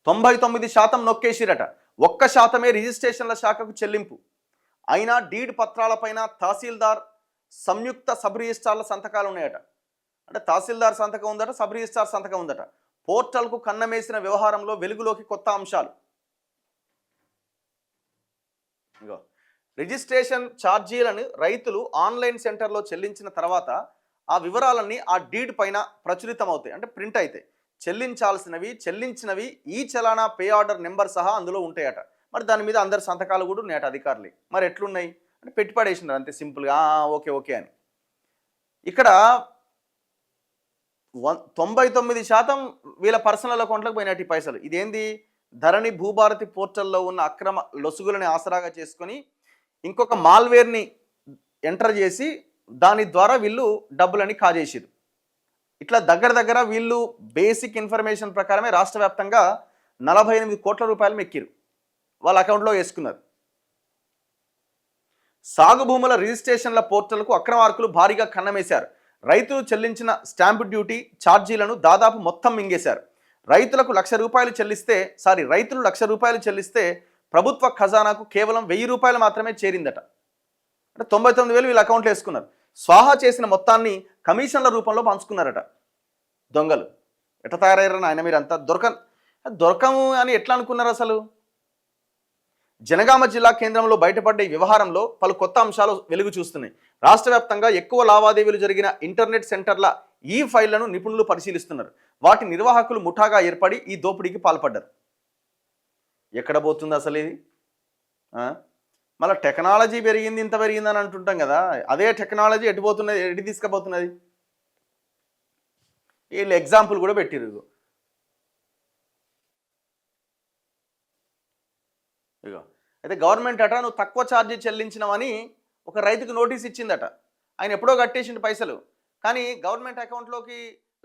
99% నొక్కేసిరట. 1% రిజిస్ట్రేషన్ల శాఖకు చెల్లింపు. అయినా డీడ్ పత్రాలపైన తహసీల్దార్ సంయుక్త సబ్ రిజిస్ట్రార్ల సంతకాలు ఉన్నాయట. అంటే తహసీల్దార్ సంతకం ఉందట, సబ్ రిజిస్ట్రార్ సంతకం ఉందట. పోర్టల్కు కన్నమేసిన వ్యవహారంలో వెలుగులోకి కొత్త అంశాలు. ఇగో రిజిస్ట్రేషన్ ఛార్జీలను రైతులు ఆన్లైన్ సెంటర్లో చెల్లించిన తర్వాత ఆ వివరాలన్నీ ఆ డీడ్ పైన ప్రచురితం అవుతాయి, అంటే ప్రింట్ అవుతాయి. చెల్లించినవి ఈ చలానా పే ఆర్డర్ నెంబర్ సహా అందులో ఉంటాయట. మరి దాని మీద అందరి సంతకాలు కూడా ఉన్నాయట అధికారులు. మరి ఎట్లున్నాయి అంటే పెట్టి పడేసినారు అంతే సింపుల్గా, ఓకే ఓకే అని. ఇక్కడ 99% వీళ్ళ పర్సనల్ అకౌంట్లకు పోయినట్టు పైసలు. ఇదేంది? ధరణి భూభారతి పోర్టల్లో ఉన్న అక్రమ లొసుగులని ఆసరాగా చేసుకొని ఇంకొక మాల్వేర్ని ఎంటర్ చేసి దాని ద్వారా వీళ్ళు డబ్బులని కాజేసారు. ఇట్లా దగ్గర వీళ్ళు బేసిక్ ఇన్ఫర్మేషన్ ప్రకారమే రాష్ట్ర వ్యాప్తంగా 48 కోట్ల రూపాయలు మెక్కిరు వాళ్ళ అకౌంట్లో వేసుకున్నారు. సాగు భూముల రిజిస్ట్రేషన్ల పోర్టల్కు అక్రమార్కులు భారీగా కన్నమేశారు. రైతులు చెల్లించిన స్టాంపు డ్యూటీ ఛార్జీలను దాదాపు మొత్తం మింగేశారు. రైతులు ₹1,00,000 చెల్లిస్తే ప్రభుత్వ ఖజానాకు కేవలం ₹1,000 మాత్రమే చేరిందట. అంటే 99,000 వీళ్ళ అకౌంట్లో వేసుకున్నారు. స్వాహా చేసిన మొత్తాన్ని కమిషన్ల రూపంలో పంచుకున్నారట దొంగలు. ఎట్లా తయారయ్యారని ఆయన మీరంతా దొరకము అని ఎట్లా అనుకున్నారు అసలు? జనగామ జిల్లా కేంద్రంలో బయటపడ్డ ఈ వ్యవహారంలో పలు కొత్త అంశాలు వెలుగు చూస్తున్నాయి. రాష్ట్ర వ్యాప్తంగా ఎక్కువ లావాదేవీలు జరిగిన ఇంటర్నెట్ సెంటర్ల ఈ ఫైళ్లను నిపుణులు పరిశీలిస్తున్నారు. వాటి నిర్వాహకులు ముఠాగా ఏర్పడి ఈ దోపిడీకి పాల్పడ్డారు. ఎక్కడ పోతుంది అసలు ఇది? మళ్ళీ టెక్నాలజీ పెరిగింది, ఇంత పెరిగిందని అంటుంటాం కదా, అదే టెక్నాలజీ ఎటు తీసుకుపోతున్నది? వీళ్ళు ఎగ్జాంపుల్ కూడా పెట్టిరు. ఇగో అయితే గవర్నమెంట్ అట నువ్వు తక్కువ ఛార్జీ చెల్లించినవని ఒక రైతుకు నోటీస్ ఇచ్చిందట. ఆయన ఎప్పుడో కట్టేసిండు పైసలు, కానీ గవర్నమెంట్ అకౌంట్లోకి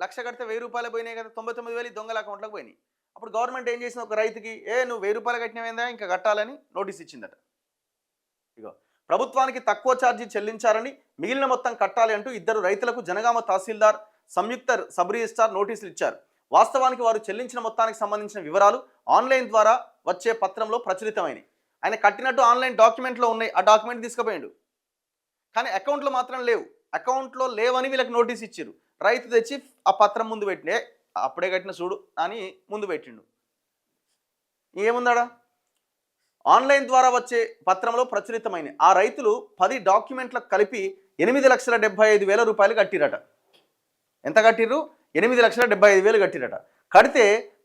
1,00,000 కడితే ₹1,000 పోయినాయి కదా, 99,000 దొంగల అకౌంట్లోకి పోయినాయి. అప్పుడు గవర్నమెంట్ ఏం చేసింది? ఒక రైతుకి నువ్వు ₹1,000 కట్టినవేందా, ఇంకా కట్టాలని నోటీస్ ఇచ్చిందట. ఇగో ప్రభుత్వానికి తక్కువ ఛార్జీ చెల్లించారని మిగిలిన మొత్తం కట్టాలి అంటూ 2 రైతులకు జనగామ తహసీల్దార్ సంయుక్త సబ్ రిజిస్ట్రార్ నోటీసులు ఇచ్చారు. వాస్తవానికి వారు చెల్లించిన మొత్తానికి సంబంధించిన వివరాలు ఆన్లైన్ ద్వారా వచ్చే పత్రంలో ప్రచురితమైనవి. ఆయన కట్టినట్టు ఆన్లైన్ డాక్యుమెంట్లో ఉన్నాయి, ఆ డాక్యుమెంట్ తీసుకుపోయాడు, కానీ అకౌంట్లో మాత్రం లేవు. అకౌంట్లో లేవని వీళ్ళకి నోటీస్ ఇచ్చారు. రైతు తెచ్చి ఆ పత్రం ముందు పెట్టిండే, అప్పుడే కట్టిన చూడు అని ముందు పెట్టిండు. ఏముందాడా? ఆన్లైన్ ద్వారా వచ్చే పత్రంలో ప్రచురితమైన ఆ రైతులు 10 డాక్యుమెంట్లకు కలిపి ₹8,75,000 కట్టిరట. ఎంత కట్టిర్రు? ₹8,75,000 కట్టిరట. కడితే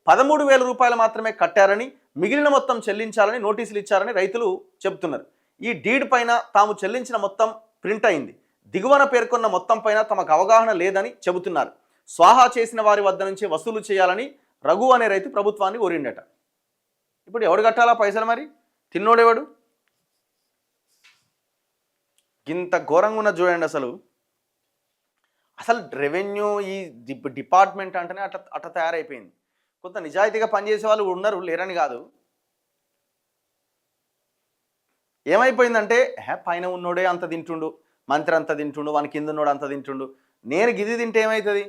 ₹13,000 మాత్రమే కట్టారని, మిగిలిన మొత్తం చెల్లించాలని నోటీసులు ఇచ్చారని రైతులు చెబుతున్నారు. ఈ డీడ్ పైన తాము చెల్లించిన మొత్తం ప్రింట్ అయింది. దిగువన పేర్కొన్న మొత్తం పైన తమకు అవగాహన లేదని చెబుతున్నారు. స్వాహా చేసిన వారి వద్ద నుంచి వసూలు చేయాలని రఘు అనే రైతు ప్రభుత్వాన్ని కోరిండట. ఇప్పుడు ఎవడు కట్టాలా పైసలు? మరి తిన్నోడేవాడు? ఇంత ఘోరంగా ఉన్న చూడండి. అసలు రెవెన్యూ ఈ డిపార్ట్మెంట్ అంటేనే అట్లా తయారైపోయింది. కొంత నిజాయితీగా పనిచేసే వాళ్ళు ఉన్నారు, లేరని కాదు. ఏమైపోయిందంటే పైన ఉన్నోడే అంత తింటుండు, మంత్రి అంత తింటుండు, వాని కింద ఉన్నోడు అంత తింటుండు, నేను గిది తింటే ఏమవుతుంది,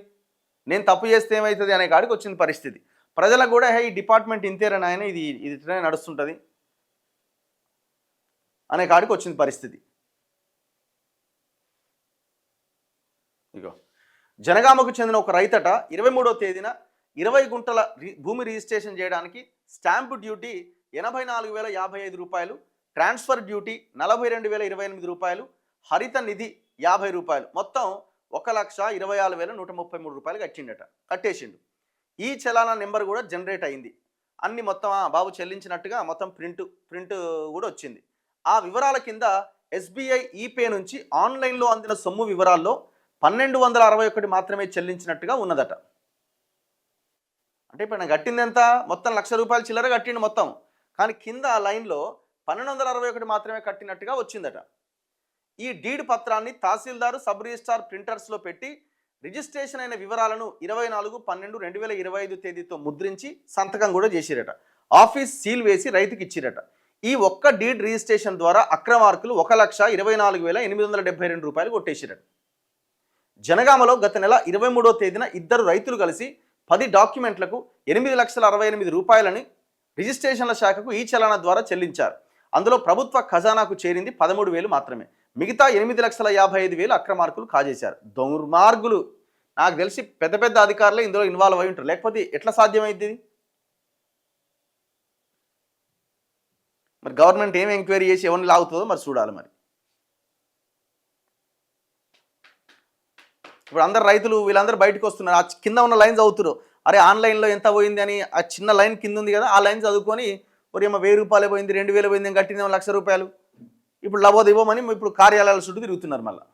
నేను తప్పు చేస్తే ఏమవుతుంది అనే కాడికి వచ్చిన పరిస్థితి. ప్రజలకు కూడా ఈ డిపార్ట్మెంట్ ఇంతేరని ఆయన ఇది ఇట్లనే నడుస్తుంటుంది అనే కాడికి వచ్చిన పరిస్థితి. ఇగో జనగామకు చెందిన ఒక రైతట 23వ తేదీన 20 గుంటల భూమి రిజిస్ట్రేషన్ చేయడానికి స్టాంపు డ్యూటీ ₹84,055, ట్రాన్స్ఫర్ డ్యూటీ ₹42,028, హరిత నిధి ₹50, మొత్తం ₹1,26,133 కట్టేసిండు. ఈ చలానా నెంబర్ కూడా జనరేట్ అయింది. అన్ని మొత్తం బాబు చెల్లించినట్టుగా మొత్తం ప్రింట్ కూడా వచ్చింది. ఆ వివరాల కింద SBI ఈపే నుంచి ఆన్లైన్లో అందిన సొమ్ము వివరాల్లో 1,261 మాత్రమే చెల్లించినట్టుగా ఉన్నదట. అంటే ఇప్పుడు కట్టింది ఎంత? మొత్తం ₹1,00,000 చిల్లర కట్టిండు మొత్తం, కానీ కింద ఆ లైన్లో 1,261 మాత్రమే కట్టినట్టుగా వచ్చిందట. ఈ డీడ్ పత్రాన్ని తహసీల్దారు సబ్ రిజిస్ట్రార్ ప్రింటర్స్లో పెట్టి రిజిస్ట్రేషన్ అయిన వివరాలను 24/12/2025 తేదీతో ముద్రించి సంతకం కూడా చేసిరట. ఆఫీస్ సీల్ వేసి రైతుకి ఇచ్చిరట. ఈ ఒక్క డీడ్ రిజిస్ట్రేషన్ ద్వారా అక్రమార్కులు ₹1,24,872 కొట్టేసిరట. జనగామలో గత నెల 23వ తేదీన 2 రైతులు కలిసి 10 డాక్యుమెంట్లకు 8,68,000 రూపాయలని రిజిస్ట్రేషన్ల శాఖకు ఈ చలానా ద్వారా చెల్లించారు. అందులో ప్రభుత్వ ఖజానాకు చేరింది 13,000 మాత్రమే. మిగతా 8,55,000 అక్రమార్కులు కాజేశారు. దుర్మార్గులు. నాకు తెలిసి పెద్ద పెద్ద అధికారులే ఇందులో ఇన్వాల్వ్ అయి ఉంటారు, లేకపోతే ఎట్లా సాధ్యమైంది? మరి గవర్నమెంట్ ఏం ఎంక్వైరీ చేసి ఎవరిని లాగుతుందో మరి చూడాలి. మరి ఇప్పుడు అందరు రైతులు వీళ్ళందరూ బయటకు వస్తున్నారు, ఆ కింద ఉన్న లైన్ చదువుతున్నారు. అరే ఆన్లైన్లో ఎంత పోయింది అని ఆ చిన్న లైన్ కింద ఉంది కదా, ఆ లైన్ చదువుకొని మరి ఏమో 1,000 రూపాయలు పోయింది, 2,000 పోయింది, కట్టిందేమో 1,00,000 రూపాయలు. ఇప్పుడు లబోదివ్వమని ఇప్పుడు కార్యాలయాల చుట్టూ తిరుగుతున్నారు మళ్ళీ.